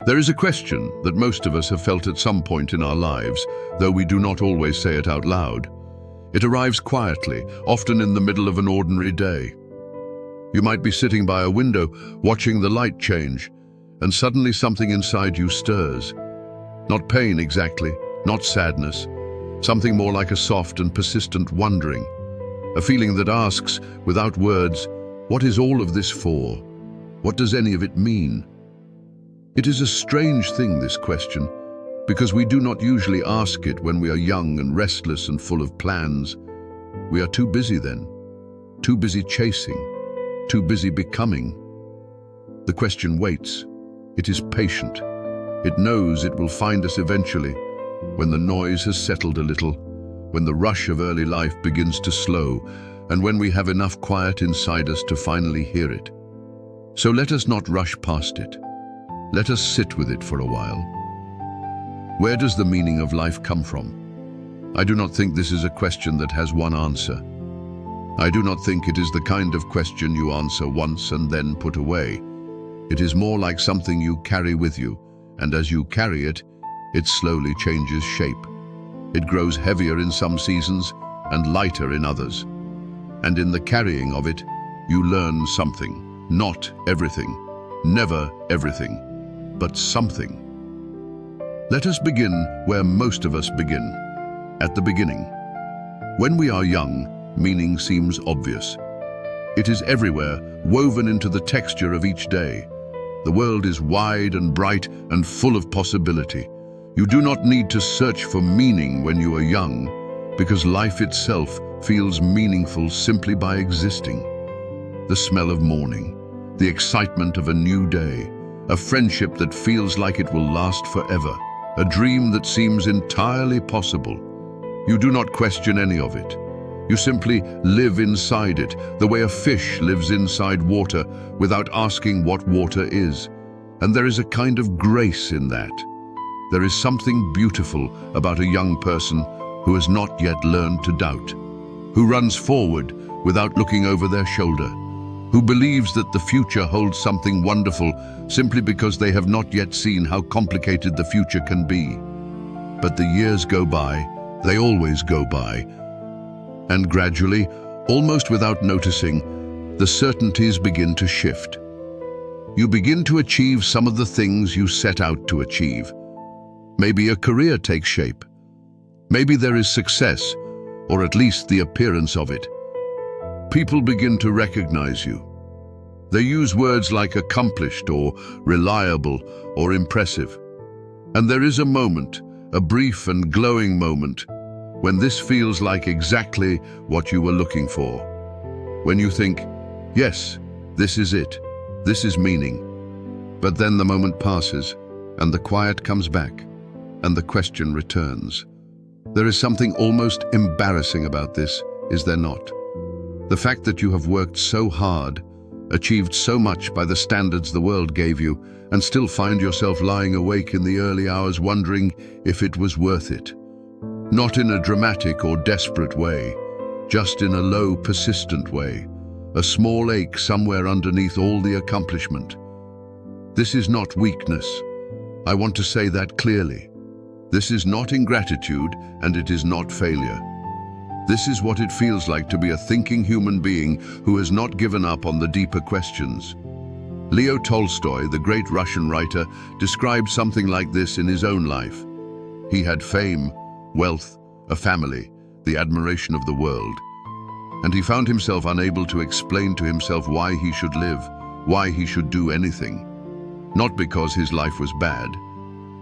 There is a question that most of us have felt at some point in our lives, though we do not always say it out loud. It arrives quietly, often in the middle of an ordinary day. You might be sitting by a window, watching the light change, and suddenly something inside you stirs. Not pain exactly, not sadness, something more like a soft and persistent wondering. A feeling that asks, without words, what is all of this for? What does any of it mean? It is a strange thing, this question, because we do not usually ask it when we are young and restless and full of plans. We are too busy then, too busy chasing, too busy becoming. The question waits. It is patient. It knows it will find us eventually, when the noise has settled a little, when the rush of early life begins to slow, and when we have enough quiet inside us to finally hear it. So let us not rush past it. Let us sit with it for a while. Where does the meaning of life come from? I do not think this is a question that has one answer. I do not think it is the kind of question you answer once and then put away. It is more like something you carry with you, and as you carry it, it slowly changes shape. It grows heavier in some seasons and lighter in others. And in the carrying of it, you learn something. Not everything, never everything, but something. Let us begin where most of us begin, at the beginning. When we are young, meaning seems obvious. It is everywhere, woven into the texture of each day. The world is wide and bright and full of possibility. You do not need to search for meaning when you are young, because life itself feels meaningful simply by existing. The smell of morning, the excitement of a new day, a friendship that feels like it will last forever, a dream that seems entirely possible. You do not question any of it. You simply live inside it, the way a fish lives inside water without asking what water is. And there is a kind of grace in that. There is something beautiful about a young person who has not yet learned to doubt, who runs forward without looking over their shoulder, who believes that the future holds something wonderful simply because they have not yet seen how complicated the future can be. But the years go by, they always go by, and gradually, almost without noticing, the certainties begin to shift. You begin to achieve some of the things you set out to achieve. Maybe a career takes shape. Maybe there is success, or at least the appearance of it. People begin to recognize you. They use words like accomplished or reliable or impressive. And there is a moment, a brief and glowing moment, when this feels like exactly what you were looking for. When you think, yes, this is it, this is meaning. But then the moment passes, and the quiet comes back, and the question returns. There is something almost embarrassing about this, is there not? The fact that you have worked so hard, achieved so much by the standards the world gave you, and still find yourself lying awake in the early hours wondering if it was worth it. Not in a dramatic or desperate way, just in a low, persistent way, a small ache somewhere underneath all the accomplishment. This is not weakness. I want to say that clearly. This is not ingratitude, and it is not failure. This is what it feels like to be a thinking human being who has not given up on the deeper questions. Leo Tolstoy, the great Russian writer, described something like this in his own life. He had fame, wealth, a family, the admiration of the world. And he found himself unable to explain to himself why he should live, why he should do anything. Not because his life was bad,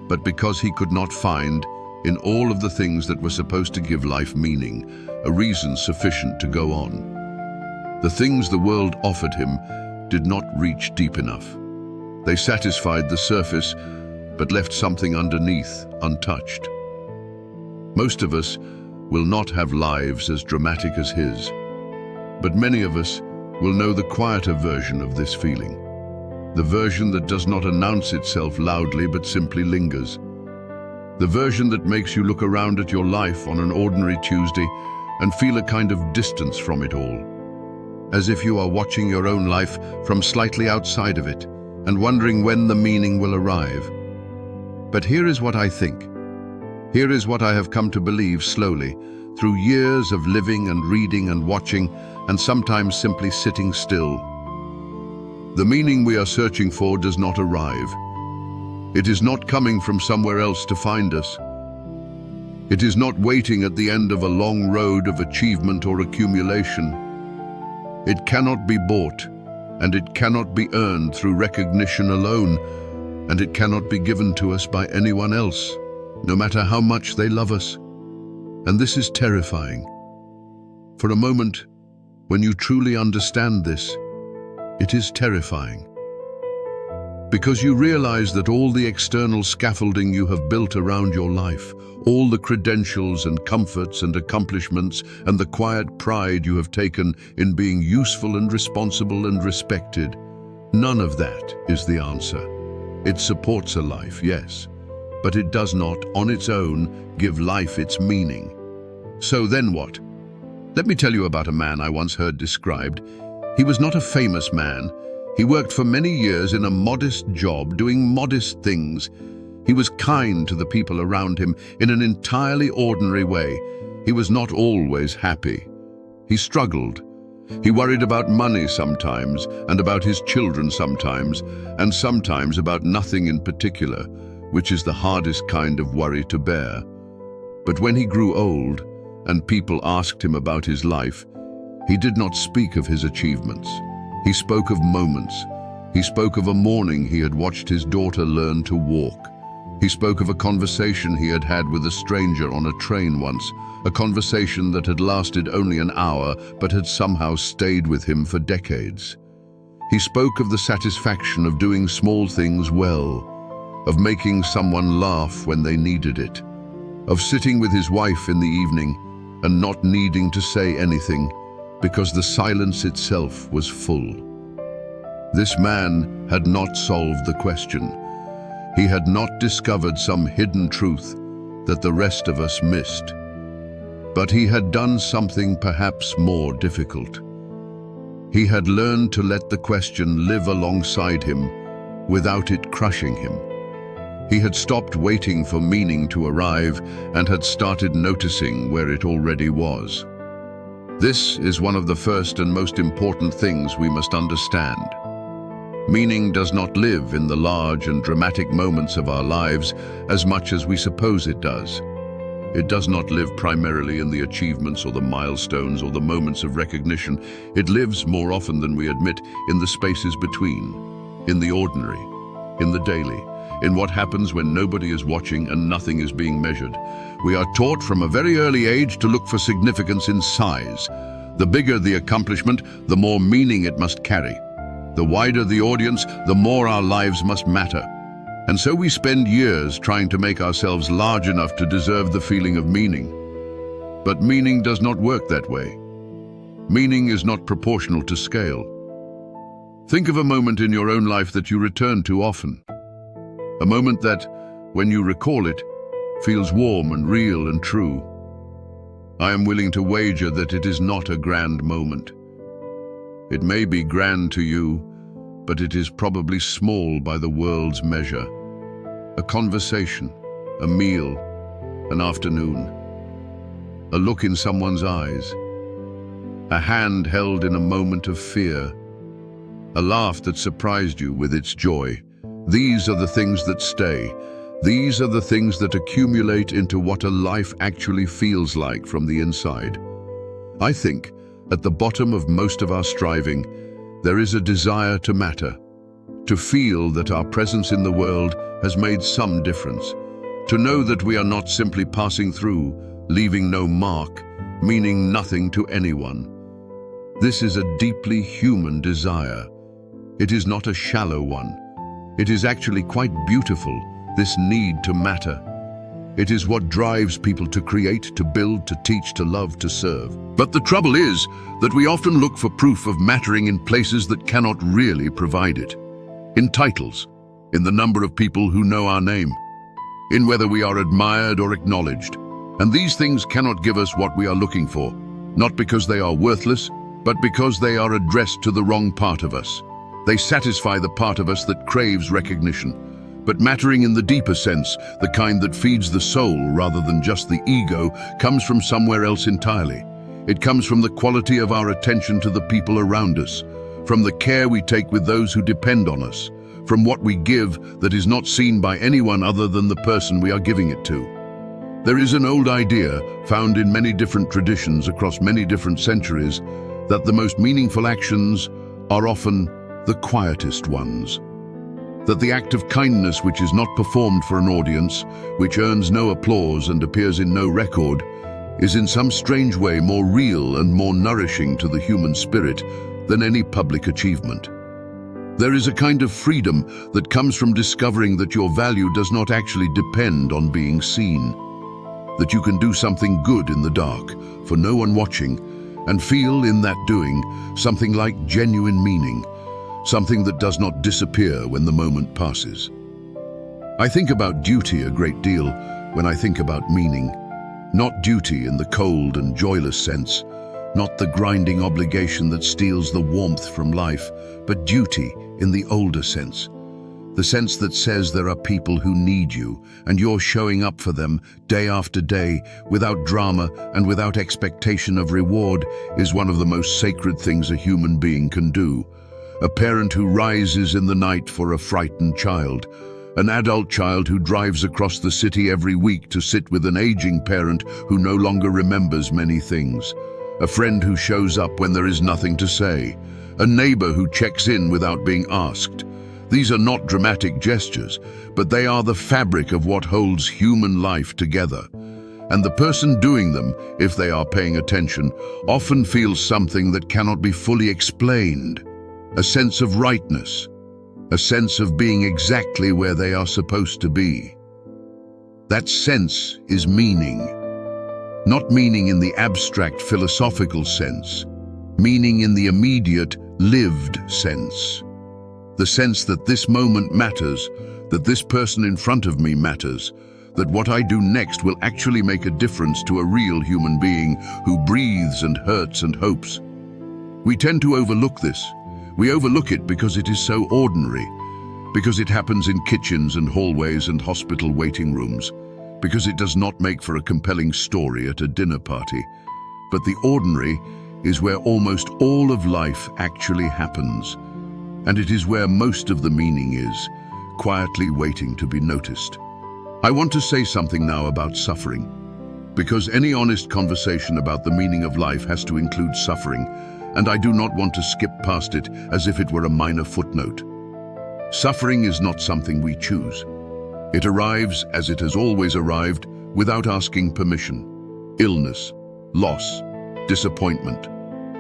but because he could not find, in all of the things that were supposed to give life meaning, a reason sufficient to go on. The things the world offered him did not reach deep enough. They satisfied the surface, but left something underneath untouched. Most of us will not have lives as dramatic as his, but many of us will know the quieter version of this feeling, the version that does not announce itself loudly but simply lingers, the version that makes you look around at your life on an ordinary Tuesday and feel a kind of distance from it all, as if you are watching your own life from slightly outside of it and wondering when the meaning will arrive. But here is what I think. Here is what I have come to believe slowly, through years of living and reading and watching, and sometimes simply sitting still. The meaning we are searching for does not arrive. It is not coming from somewhere else to find us. It is not waiting at the end of a long road of achievement or accumulation. It cannot be bought, and it cannot be earned through recognition alone, and it cannot be given to us by anyone else, no matter how much they love us. And this is terrifying. For a moment, when you truly understand this, it is terrifying. Because you realize that all the external scaffolding you have built around your life, all the credentials and comforts and accomplishments and the quiet pride you have taken in being useful and responsible and respected, none of that is the answer. It supports a life, yes, but it does not, on its own, give life its meaning. So then what? Let me tell you about a man I once heard described. He was not a famous man. He worked for many years in a modest job, doing modest things. He was kind to the people around him in an entirely ordinary way. He was not always happy. He struggled. He worried about money sometimes, and about his children sometimes, and sometimes about nothing in particular, which is the hardest kind of worry to bear. But when he grew old, and people asked him about his life, he did not speak of his achievements. He spoke of moments. He spoke of a morning he had watched his daughter learn to walk. He spoke of a conversation he had had with a stranger on a train once, a conversation that had lasted only an hour but had somehow stayed with him for decades. He spoke of the satisfaction of doing small things well, of making someone laugh when they needed it, of sitting with his wife in the evening and not needing to say anything because the silence itself was full. This man had not solved the question. He had not discovered some hidden truth that the rest of us missed. But he had done something perhaps more difficult. He had learned to let the question live alongside him without it crushing him. He had stopped waiting for meaning to arrive and had started noticing where it already was. This is one of the first and most important things we must understand. Meaning does not live in the large and dramatic moments of our lives as much as we suppose it does. It does not live primarily in the achievements or the milestones or the moments of recognition. It lives, more often than we admit, in the spaces between, in the ordinary, in the daily, in what happens when nobody is watching and nothing is being measured. We are taught from a very early age to look for significance in size. The bigger the accomplishment, the more meaning it must carry. The wider the audience, the more our lives must matter. And so we spend years trying to make ourselves large enough to deserve the feeling of meaning. But meaning does not work that way. Meaning is not proportional to scale. Think of a moment in your own life that you return to often. A moment that, when you recall it, feels warm and real and true. I am willing to wager that it is not a grand moment. It may be grand to you, but it is probably small by the world's measure. A conversation, a meal, an afternoon, a look in someone's eyes, a hand held in a moment of fear, a laugh that surprised you with its joy. These are the things that stay. These are the things that accumulate into what a life actually feels like from the inside. I think, at the bottom of most of our striving, there is a desire to matter, to feel that our presence in the world has made some difference, to know that we are not simply passing through, leaving no mark, meaning nothing to anyone. This is a deeply human desire. It is not a shallow one. It is actually quite beautiful, this need to matter. It is what drives people to create, to build, to teach, to love, to serve. But the trouble is that we often look for proof of mattering in places that cannot really provide it. In titles, in the number of people who know our name, in whether we are admired or acknowledged. And these things cannot give us what we are looking for, not because they are worthless, but because they are addressed to the wrong part of us. They satisfy the part of us that craves recognition. But mattering in the deeper sense, the kind that feeds the soul rather than just the ego, comes from somewhere else entirely. It comes from the quality of our attention to the people around us, from the care we take with those who depend on us, from what we give that is not seen by anyone other than the person we are giving it to. There is an old idea, found in many different traditions across many different centuries, that the most meaningful actions are often the quietest ones. That the act of kindness which is not performed for an audience, which earns no applause and appears in no record, is in some strange way more real and more nourishing to the human spirit than any public achievement. There is a kind of freedom that comes from discovering that your value does not actually depend on being seen. That you can do something good in the dark, for no one watching, and feel in that doing something like genuine meaning, something that does not disappear when the moment passes. I think about duty a great deal when I think about meaning. Not duty in the cold and joyless sense, not the grinding obligation that steals the warmth from life, but duty in the older sense. The sense that says there are people who need you, and you're showing up for them day after day, without drama and without expectation of reward, is one of the most sacred things a human being can do. A parent who rises in the night for a frightened child, an adult child who drives across the city every week to sit with an aging parent who no longer remembers many things, a friend who shows up when there is nothing to say, a neighbor who checks in without being asked. These are not dramatic gestures, but they are the fabric of what holds human life together. And the person doing them, if they are paying attention, often feels something that cannot be fully explained. A sense of rightness, a sense of being exactly where they are supposed to be. That sense is meaning. Not meaning in the abstract philosophical sense, meaning in the immediate, lived sense. The sense that this moment matters, that this person in front of me matters, that what I do next will actually make a difference to a real human being who breathes and hurts and hopes. We tend to overlook this. We overlook it because it is so ordinary, because it happens in kitchens and hallways and hospital waiting rooms, because it does not make for a compelling story at a dinner party. But the ordinary is where almost all of life actually happens, and it is where most of the meaning is, quietly waiting to be noticed. I want to say something now about suffering, because any honest conversation about the meaning of life has to include suffering, and I do not want to skip past it as if it were a minor footnote. Suffering is not something we choose. It arrives as it has always arrived, without asking permission. Illness, loss, disappointment,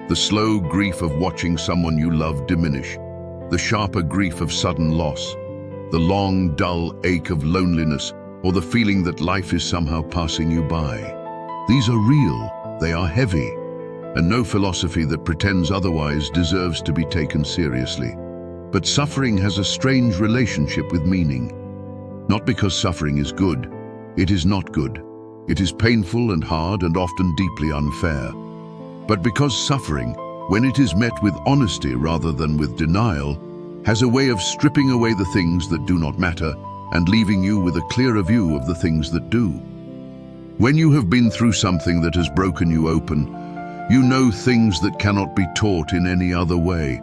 the slow grief of watching someone you love diminish, the sharper grief of sudden loss, the long, dull ache of loneliness, or the feeling that life is somehow passing you by. These are real, they are heavy, and no philosophy that pretends otherwise deserves to be taken seriously. But suffering has a strange relationship with meaning. Not because suffering is good. It is not good. It is painful and hard and often deeply unfair. But because suffering, when it is met with honesty rather than with denial, has a way of stripping away the things that do not matter and leaving you with a clearer view of the things that do. When you have been through something that has broken you open, you know things that cannot be taught in any other way.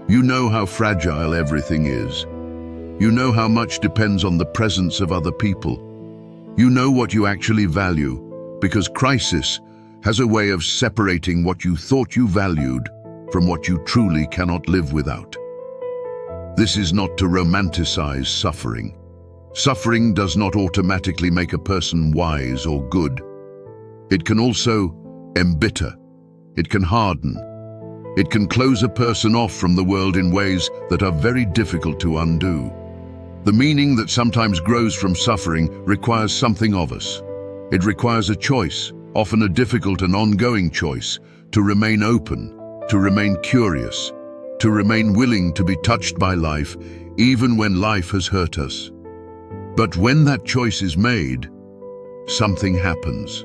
You know how fragile everything is. You know how much depends on the presence of other people. You know what you actually value, because crisis has a way of separating what you thought you valued from what you truly cannot live without. This is not to romanticize suffering. Suffering does not automatically make a person wise or good. It can also embitter. It can harden. It can close a person off from the world in ways that are very difficult to undo. The meaning that sometimes grows from suffering requires something of us. It requires a choice, often a difficult and ongoing choice, to remain open, to remain curious, to remain willing to be touched by life, even when life has hurt us. But when that choice is made, something happens.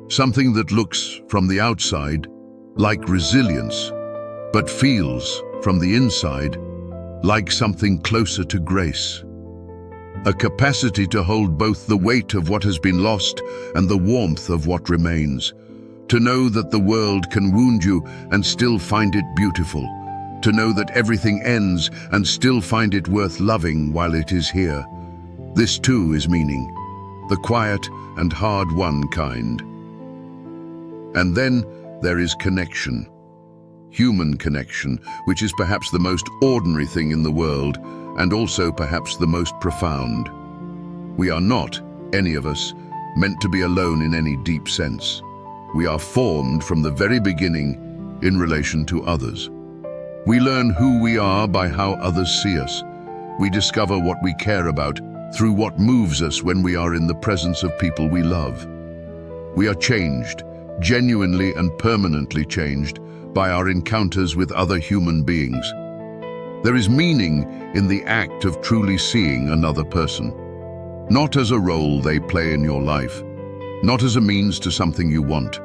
Something that looks, from the outside, like resilience, but feels, from the inside, like something closer to grace. a capacity to hold both the weight of what has been lost and the warmth of what remains. To know that the world can wound you and still find it beautiful. To know that everything ends and still find it worth loving while it is here. This too is meaning, the quiet and hard-won kind. And then there is connection. Human connection, which is perhaps the most ordinary thing in the world, and also perhaps the most profound. We are not, any of us, meant to be alone in any deep sense. We are formed from the very beginning in relation to others. We learn who we are by how others see us. We discover what we care about through what moves us when we are in the presence of people we love. We are changed, genuinely and permanently changed, by our encounters with other human beings. There is meaning in the act of truly seeing another person, not as a role they play in your life, not as a means to something you want,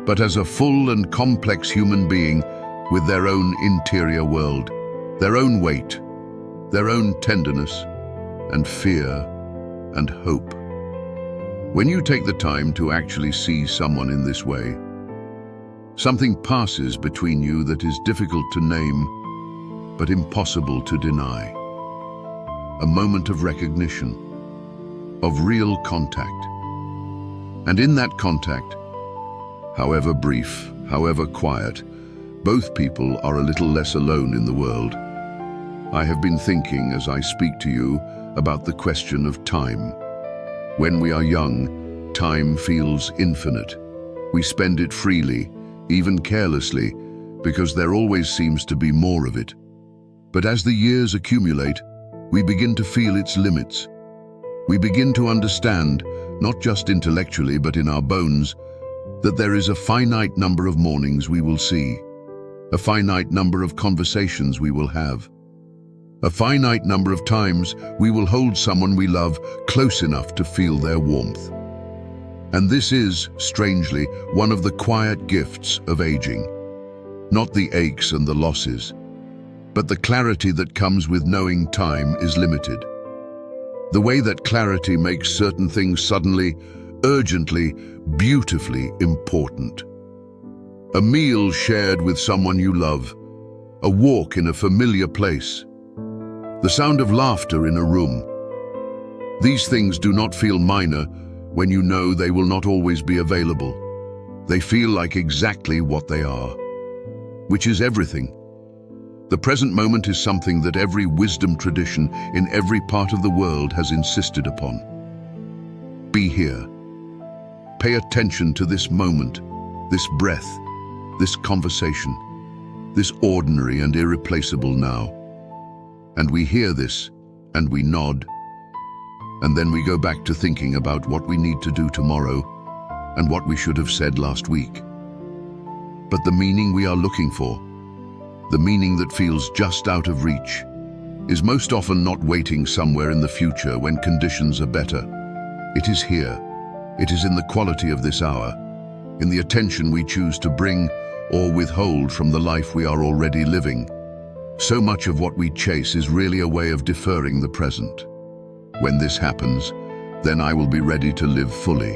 but as a full and complex human being with their own interior world, their own weight, their own tenderness and fear and hope. When you take the time to actually see someone in this way, something passes between you that is difficult to name, but impossible to deny. A moment of recognition, of real contact. And in that contact, however brief, however quiet, both people are a little less alone in the world. I have been thinking as I speak to you about the question of time. When we are young, time feels infinite. We spend it freely, even carelessly, because there always seems to be more of it. But as the years accumulate, we begin to feel its limits. We begin to understand, not just intellectually but in our bones, that there is a finite number of mornings we will see, a finite number of conversations we will have, a finite number of times we will hold someone we love close enough to feel their warmth. And this is, strangely, one of the quiet gifts of aging. Not the aches and the losses, but the clarity that comes with knowing time is limited. The way that clarity makes certain things suddenly, urgently, beautifully important. A meal shared with someone you love, a walk in a familiar place, the sound of laughter in a room. These things do not feel minor when you know they will not always be available. They feel like exactly what they are, which is everything. The present moment is something that every wisdom tradition in every part of the world has insisted upon. Be here. Pay attention to this moment, this breath, this conversation, this ordinary and irreplaceable now. And we hear this, and we nod, and then we go back to thinking about what we need to do tomorrow and what we should have said last week. But the meaning we are looking for, the meaning that feels just out of reach, is most often not waiting somewhere in the future when conditions are better. It is here. It is in the quality of this hour, in the attention we choose to bring or withhold from the life we are already living. So much of what we chase is really a way of deferring the present. When this happens, then I will be ready to live fully.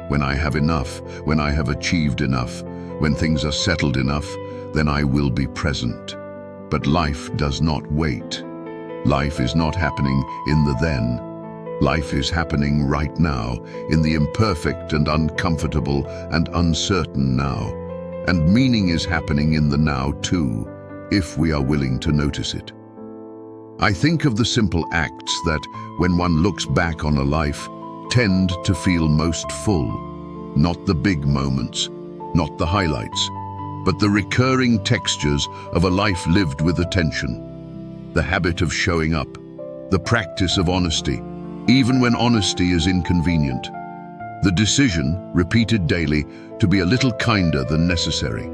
When I have enough, when I have achieved enough, when things are settled enough, then I will be present. But life does not wait. Life is not happening in the then. Life is happening right now, in the imperfect and uncomfortable and uncertain now. And meaning is happening in the now too, if we are willing to notice it. I think of the simple acts that, when one looks back on a life, tend to feel most full. Not the big moments, not the highlights, but the recurring textures of a life lived with attention. The habit of showing up, the practice of honesty, even when honesty is inconvenient. The decision, repeated daily, to be a little kinder than necessary.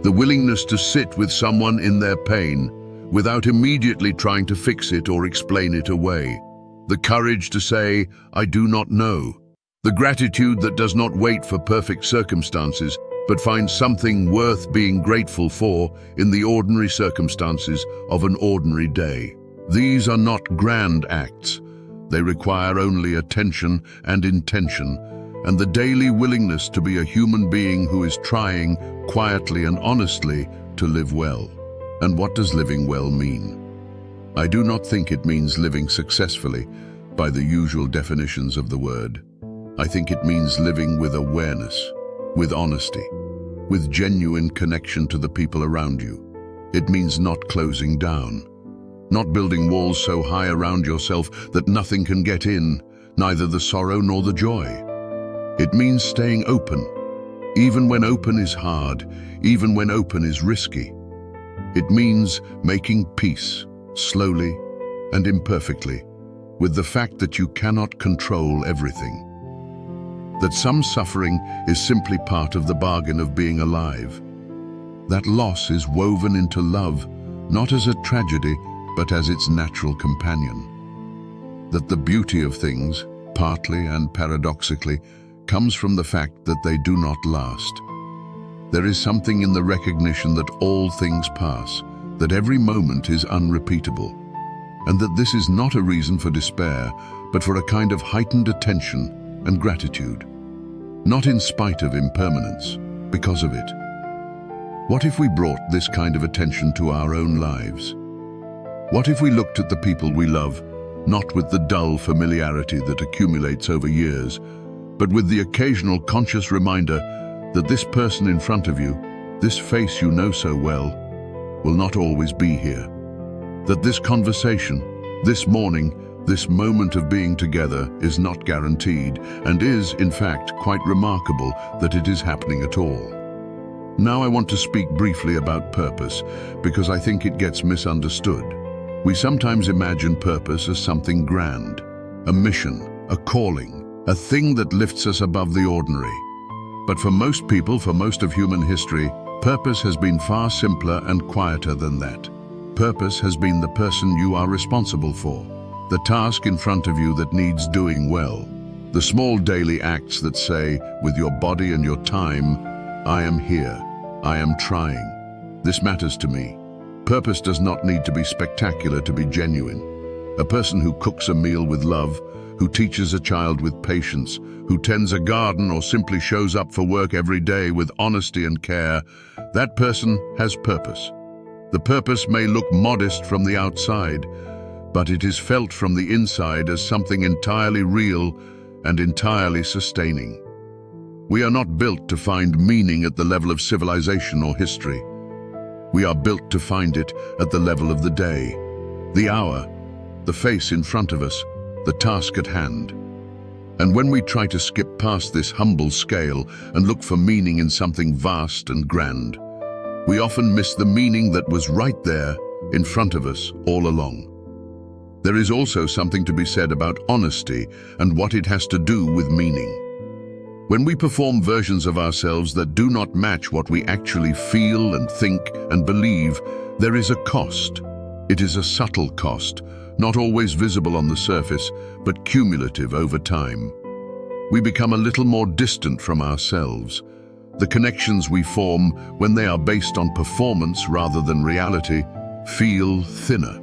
The willingness to sit with someone in their pain without immediately trying to fix it or explain it away. The courage to say, I do not know. The gratitude that does not wait for perfect circumstances, but finds something worth being grateful for in the ordinary circumstances of an ordinary day. These are not grand acts. They require only attention and intention, and the daily willingness to be a human being who is trying, quietly and honestly, to live well. And what does living well mean? I do not think it means living successfully by the usual definitions of the word. I think it means living with awareness, with honesty, with genuine connection to the people around you. It means not closing down, not building walls so high around yourself that nothing can get in, neither the sorrow nor the joy. It means staying open, even when open is hard, even when open is risky. It means making peace, slowly and imperfectly, with the fact that you cannot control everything. That some suffering is simply part of the bargain of being alive. That loss is woven into love, not as a tragedy, but as its natural companion. That the beauty of things, partly and paradoxically, comes from the fact that they do not last. There is something in the recognition that all things pass, that every moment is unrepeatable, and that this is not a reason for despair, but for a kind of heightened attention and gratitude. Not in spite of impermanence, because of it. What if we brought this kind of attention to our own lives? What if we looked at the people we love, not with the dull familiarity that accumulates over years, but with the occasional conscious reminder that this person in front of you, this face you know so well, will not always be here. That this conversation, this morning, this moment of being together is not guaranteed and is, in fact, quite remarkable that it is happening at all. Now I want to speak briefly about purpose because I think it gets misunderstood. We sometimes imagine purpose as something grand, a mission, a calling, a thing that lifts us above the ordinary. But for most people, for most of human history, purpose has been far simpler and quieter than that. Purpose has been the person you are responsible for, the task in front of you that needs doing well, the small daily acts that say, with your body and your time, I am here, I am trying. This matters to me. Purpose does not need to be spectacular to be genuine. A person who cooks a meal with love, who teaches a child with patience, who tends a garden or simply shows up for work every day with honesty and care, that person has purpose. The purpose may look modest from the outside, but it is felt from the inside as something entirely real and entirely sustaining. We are not built to find meaning at the level of civilization or history. We are built to find it at the level of the day, the hour, the face in front of us, the task at hand. And when we try to skip past this humble scale and look for meaning in something vast and grand, we often miss the meaning that was right there in front of us all along. There is also something to be said about honesty and what it has to do with meaning. When we perform versions of ourselves that do not match what we actually feel and think and believe, there is a cost. It is a subtle cost, not always visible on the surface, but cumulative over time. We become a little more distant from ourselves. The connections we form, when they are based on performance rather than reality, feel thinner,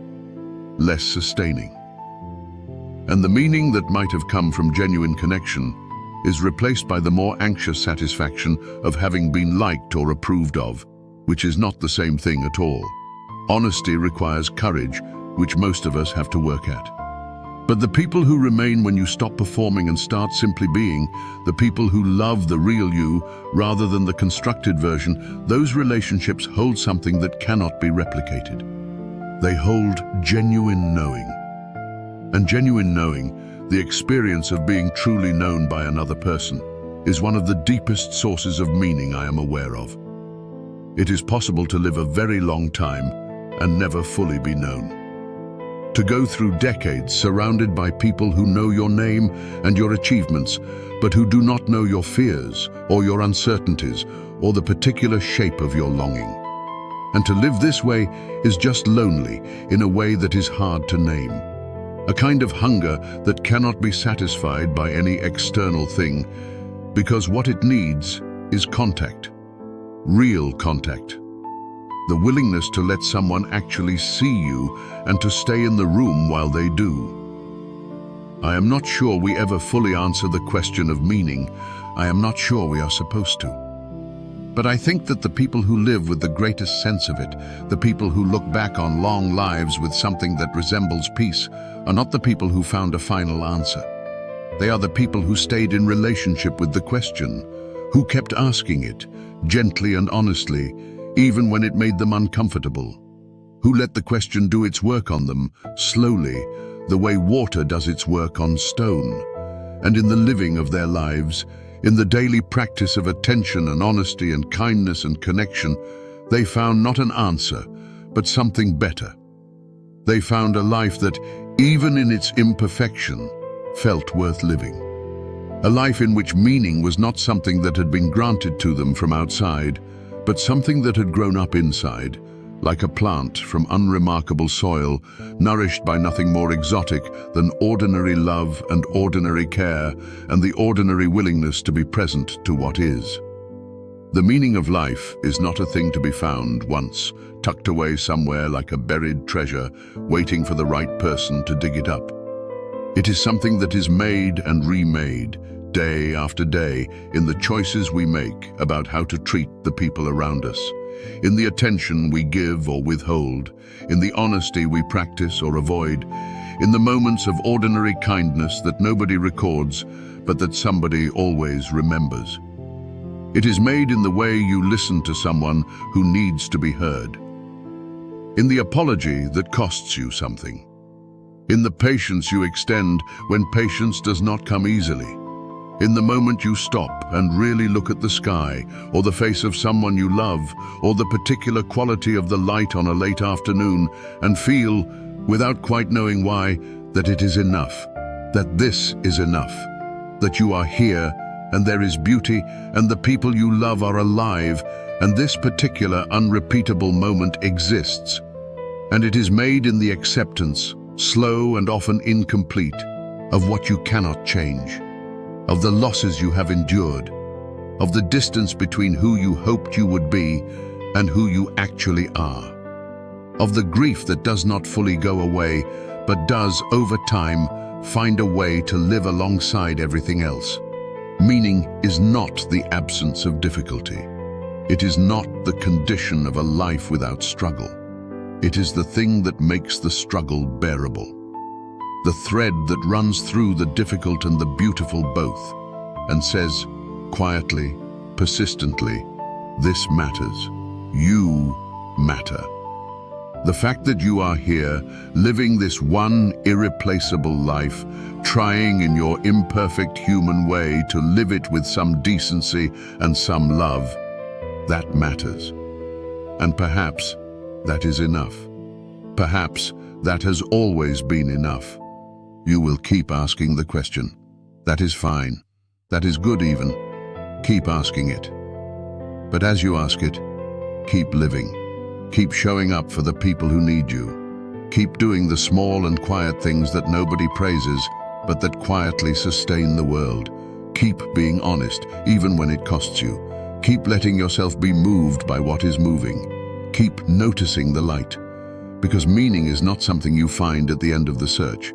less sustaining. And the meaning that might have come from genuine connection is replaced by the more anxious satisfaction of having been liked or approved of, which is not the same thing at all. Honesty requires courage, which most of us have to work at. But the people who remain when you stop performing and start simply being, the people who love the real you rather than the constructed version, those relationships hold something that cannot be replicated. They hold genuine knowing. And genuine knowing, the experience of being truly known by another person, is one of the deepest sources of meaning I am aware of. It is possible to live a very long time and never fully be known. To go through decades surrounded by people who know your name and your achievements, but who do not know your fears or your uncertainties or the particular shape of your longing. And to live this way is just lonely in a way that is hard to name. A kind of hunger that cannot be satisfied by any external thing, because what it needs is contact, real contact. The willingness to let someone actually see you and to stay in the room while they do. I am not sure we ever fully answer the question of meaning. I am not sure we are supposed to. But I think that the people who live with the greatest sense of it, the people who look back on long lives with something that resembles peace, are not the people who found a final answer. They are the people who stayed in relationship with the question, who kept asking it, gently and honestly, even when it made them uncomfortable, who let the question do its work on them, slowly, the way water does its work on stone. And in the living of their lives, in the daily practice of attention and honesty and kindness and connection, they found not an answer, but something better. They found a life that, even in its imperfection, felt worth living. A life in which meaning was not something that had been granted to them from outside, but something that had grown up inside, like a plant from unremarkable soil, nourished by nothing more exotic than ordinary love and ordinary care and the ordinary willingness to be present to what is. The meaning of life is not a thing to be found once, tucked away somewhere like a buried treasure, waiting for the right person to dig it up. It is something that is made and remade, day after day, in the choices we make about how to treat the people around us, in the attention we give or withhold, in the honesty we practice or avoid, in the moments of ordinary kindness that nobody records, but that somebody always remembers. It is made in the way you listen to someone who needs to be heard, in the apology that costs you something, in the patience you extend when patience does not come easily, in the moment you stop and really look at the sky, or the face of someone you love, or the particular quality of the light on a late afternoon, and feel, without quite knowing why, that it is enough, that this is enough, that you are here, and there is beauty, and the people you love are alive, and this particular unrepeatable moment exists. And it is made in the acceptance, slow and often incomplete, of what you cannot change, of the losses you have endured, of the distance between who you hoped you would be and who you actually are, of the grief that does not fully go away, but does, over time, find a way to live alongside everything else. Meaning is not the absence of difficulty. It is not the condition of a life without struggle. It is the thing that makes the struggle bearable. The thread that runs through the difficult and the beautiful both, and says, quietly, persistently, this matters. You matter. The fact that you are here, living this one irreplaceable life, trying in your imperfect human way to live it with some decency and some love, that matters. And perhaps that is enough. Perhaps that has always been enough. You will keep asking the question. That is fine. That is good even. Keep asking it. But as you ask it, keep living. Keep showing up for the people who need you. Keep doing the small and quiet things that nobody praises, but that quietly sustain the world. Keep being honest, even when it costs you. Keep letting yourself be moved by what is moving. Keep noticing the light. Because meaning is not something you find at the end of the search.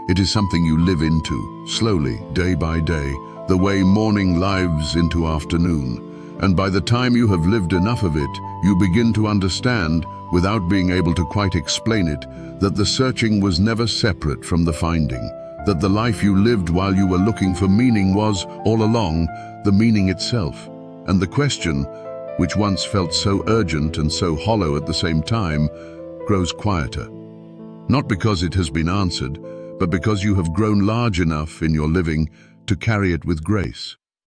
It is something you live into, slowly, day by day, the way morning lives into afternoon. And by the time you have lived enough of it, you begin to understand, without being able to quite explain it, that the searching was never separate from the finding, that the life you lived while you were looking for meaning was, all along, the meaning itself. And the question, which once felt so urgent and so hollow at the same time, grows quieter. Not because it has been answered, but because you have grown large enough in your living to carry it with grace.